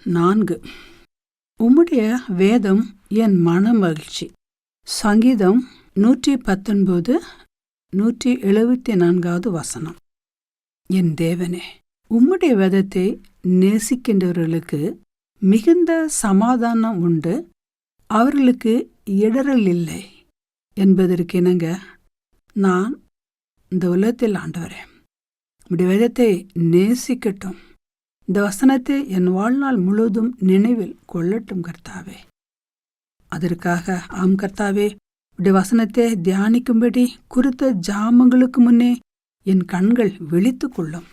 4. உம்முடைய வேதம் என் மன மகிழ்ச்சி. சங்கீதம் 119 174 வசனம். என் தேவனே, உம்முடைய வேதத்தை நேசிக்கின்றவர்களுக்கு மிகுந்த சமாதானம் உண்டு, அவர்களுக்கு இடரல் இல்லை என்பதற்கிணங்க நான் இந்த உலகத்தில் ஆண்டவரே உம்முடைய வேதத்தை நேசிக்கட்டும். இந்த வசனத்தை என் வாழ்நாள் முழுவதும் நினைவில் கொள்ளட்டும் கர்த்தாவே. அதற்காக ஆம் கர்த்தாவே, உடைய வசனத்தை தியானிக்கும்படி குறித்த ஜாமங்களுக்கு முன்னே என் கண்கள் விழித்து கொள்ளும்.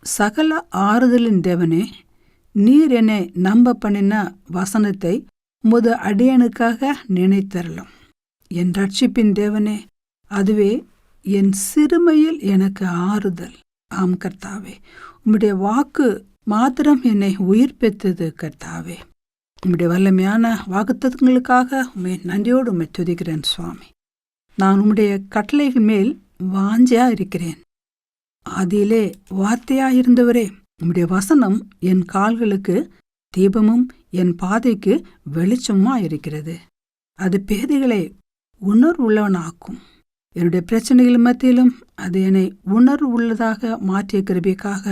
சகல ஆறுதலின் தேவனே, நீர் என்னை நம்ப பண்ணின வசனத்தை உமது அடியனுக்காக நினைத்தரலும். என் ரட்சிப்பின் தேவனே, அதுவே என் சிறுமையில் எனக்கு ஆறுதல். ஆம் கர்த்தாவே, உம்முடைய வாக்கு மாத்திரம் என்னை உயிர்ப்பித்தது கர்த்தாவே. உம்முடைய வல்லமையான வாக்குத்தத்தங்களுக்காக உம்மை நன்றியோடு உம்மை துதிக்கிறேன் சுவாமி. நான் உம்முடைய கட்டளைகள் மேல் வாஞ்சையா இருக்கிறேன். அதிலே வார்த்தையாயிருந்தவரே, உம்முடைய வசனம் என் கால்களுக்கு தீபமும் என் பாதைக்கு வெளிச்சமா இருக்கிறது. அது பேதைகளை உணர்வுள்ளவனாக்கும். என்னுடைய பிரச்சனைகள் மத்தியிலும் அது என்னை உணர்வு உள்ளதாக மாற்றிய கிருபைக்காக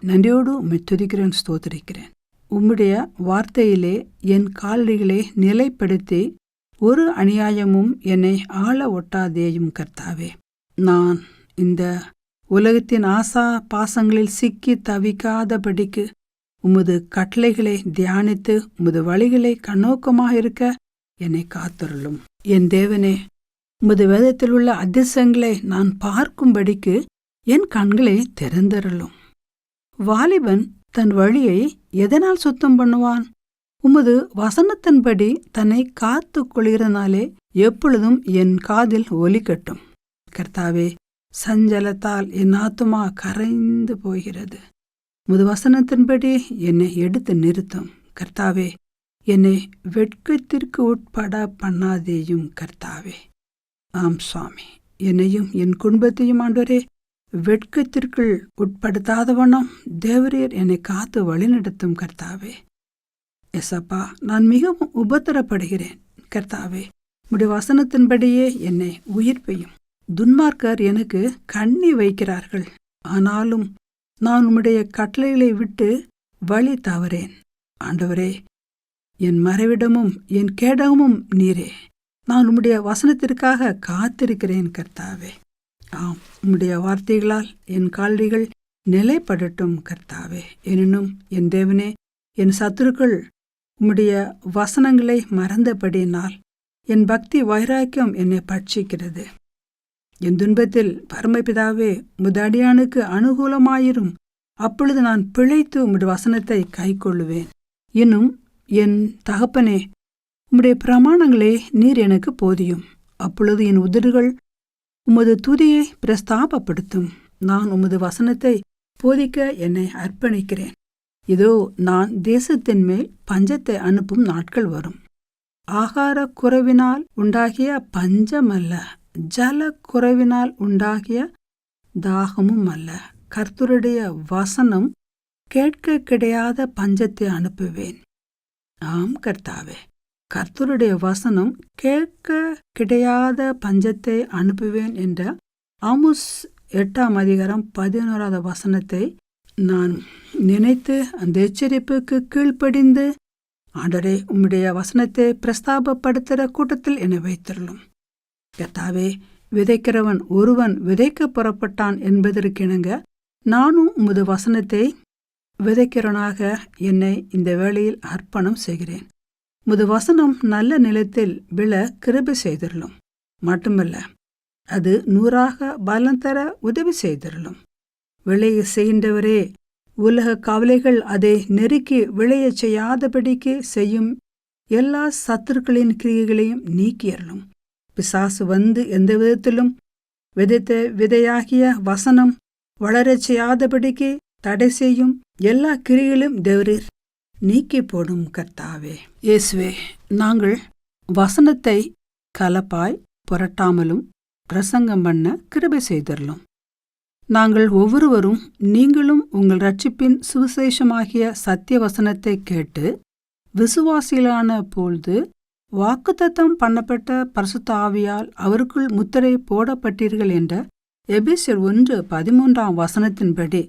நன்றியோடு உம்மை துதிக்கிறேன், ஸ்தோத்திரிக்கிறேன். உம்முடைய வார்த்தையிலே என் காலடிகளை நிலைப்படுத்தி ஒரு அநியாயமும் என்னை ஆள ஒட்டாதேயும் கர்த்தாவே. நான் இந்த உலகத்தின் ஆசா பாசங்களில் சிக்கி தவிக்காதபடிக்கு உமது கட்டளைகளை தியானித்து உமது வழிகளை கண்ணோக்கமாக இருக்க என்னை காத்தருளும். என் தேவனே, உமது வேதத்தில் உள்ள அதிசயங்களை நான் பார்க்கும்படிக்கு என் கண்களை திறந்தருளும். வாலிபன் தன் வழியை எதனால் சுத்தம் பண்ணுவான்? உமது வசனத்தின்படி தன்னை காத்து கொள்கிறனாலே எப்பொழுதும் என் காதில் ஒலிக்கட்டும். கர்த்தாவே, சஞ்சலத்தால் என் ஆத்துமா கரைந்து போகிறது. உமது வசனத்தின்படி என்னை எடுத்து நிறுத்தும். கர்த்தாவே, என்னை வெட்கத்திற்கு உட்பட பண்ணாதேயும் கர்த்தாவே. ஆம் சுவாமி, என்னையும் என் குடும்பத்தையும் ஆண்டவரே வெட்கத்திற்குள் உட்படுத்தாதவண்ணம் தேவரீர் என்னை காத்து வழிநடத்தும் கர்த்தாவே. எசப்பா, நான் மிகவும் உபத்திரப்படுகிறேன் கர்த்தாவே. உம்முடைய வசனத்தின்படியே என்னை உயிர்ப்பையும். துன்மார்க்கர் எனக்கு கண்ணி வைக்கிறார்கள், ஆனாலும் நான் உம்முடைய கட்டளைகளை விட்டு வழி தவறேன். ஆண்டவரே, என் மறைவிடமும் என் கேடகமும் நீரே. நான் உம்முடைய வசனத்திற்காக காத்திருக்கிறேன் கர்த்தாவே. ஆம், உம்முடைய வார்த்தைகளால் என் காலடிகள் நிலைப்படட்டும் கர்த்தாவே. எனினும் என் தேவனே, என் சத்துருக்கள் உம்முடைய வசனங்களை மறந்தபடியினால் என் பக்தி வைராக்கியம் என்னை பட்சிக்கிறது. என் துன்பத்தில் பரமபிதாவே, உமது அடியானுக்கு அனுகூலமாயிரும். அப்பொழுது நான் பிழைத்து உம்முடைய வசனத்தை கை கொள்ளுவேன். இன்னும் என் தகப்பனே, உம்முடைய பிரமாணங்களே நீர் எனக்கு போதியும். அப்பொழுது என் உதடுகள் உமது துதியை பிரஸ்தாபப்படுத்தும். நான் உமது வசனத்தை போதிக்க என்னை அர்ப்பணிக்கிறேன். இதோ, நான் தேசத்தின் மேல் பஞ்சத்தை அனுப்பும் நாட்கள் வரும். ஆகார குறைவினால் உண்டாகிய பஞ்சம் அல்ல, ஜல குறைவினால் உண்டாகிய தாகமும் அல்ல. கர்த்தருடைய வசனம் கேட்க கிடையாத பஞ்சத்தை அனுப்புவேன். ஆம் கர்த்தாவே, கர்த்தருடைய வசனம் கேட்க கிடையாத பஞ்சத்தை அனுப்புவேன் என்ற ஆமோஸ் 8:11 வசனத்தை நான் நினைத்து அந்த எச்சரிப்புக்கு கீழ்ப்படிந்து ஆண்டவரே, உம்முடைய வசனத்தை பிரஸ்தாபப்படுத்துகிற கூட்டத்தில் என்னை வைத்திருளும். கர்த்தாவே, விதைக்கிறவன் ஒருவன் விதைக்க புறப்பட்டான் என்பதற்கிணங்க நானும் உமது வசனத்தை விதைக்கிறவனாக என்னை இந்த வேளையில் அர்ப்பணம் செய்கிறேன். உமது வசனம் நல்ல நிலத்தில் விழ கிருபை செய்திருளும். மட்டுமல்ல, அது 100 பலன் தர உதவி செய்திருளும். விளைய செய்கின்றவரே, உலக கவலைகள் அதை நெருக்கி விளைய செய்யாதபடிக்கு செய்யும் எல்லா சத்துருக்களின் கிரியைகளையும் நீக்கியறலும். பிசாசு வந்து எந்த விதத்திலும் விதைத்த விதையாகிய வசனம் வளரச் செய்யாதபடிக்கு தடை செய்யும் எல்லா கிரியைகளும் தேவரீர் நீக்கி போடும் கர்த்தாவே. இயேசுவே, நாங்கள் வசனத்தை கலப்பாய் புரட்டாமலும் பிரசங்கம் பண்ண கிருபை செய்திரலும். நாங்கள் ஒவ்வொருவரும் நீங்களும் உங்கள் இரட்சிப்பின் சுவிசேஷமாகிய சத்திய வசனத்தை கேட்டு விசுவாசிகளான பொழுது வாக்குத்தத்தம் பண்ணப்பட்ட பரிசுத்த ஆவியால் அவருக்குள் முத்திரை போடப்பட்டீர்கள் என்ற எபேசியர் 1:13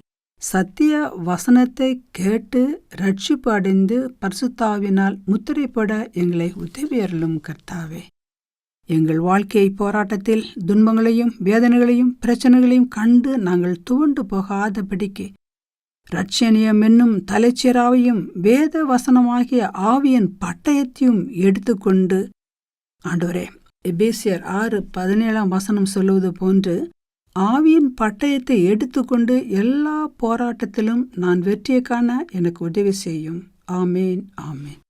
சத்திய வசனத்தை கேட்டு ரட்சிப்பு அடைந்து பரிசுத்தாவினால் முத்திரைப்பட எங்களை உதவியருளும் கர்த்தாவே. எங்கள் வாழ்க்கை போராட்டத்தில் துன்பங்களையும் வேதனைகளையும் பிரச்சனைகளையும் கண்டு நாங்கள் துவண்டு போகாதபடிக்கு இரட்சணியம் என்னும் தலைச்சீராவையும் வேத வசனமாகிய ஆவியின் பட்டயத்தையும் எடுத்துக்கொண்டு ஆண்டவரே, எபேசியர் 6:17 சொல்லுவது போன்று ஆவியின் பட்டயத்தை எடுத்துக்கொண்டு எல்லா போராட்டத்திலும் நான் வெற்றியை காண எனக்கு உதவி செய்யும். ஆமேன், ஆமேன்.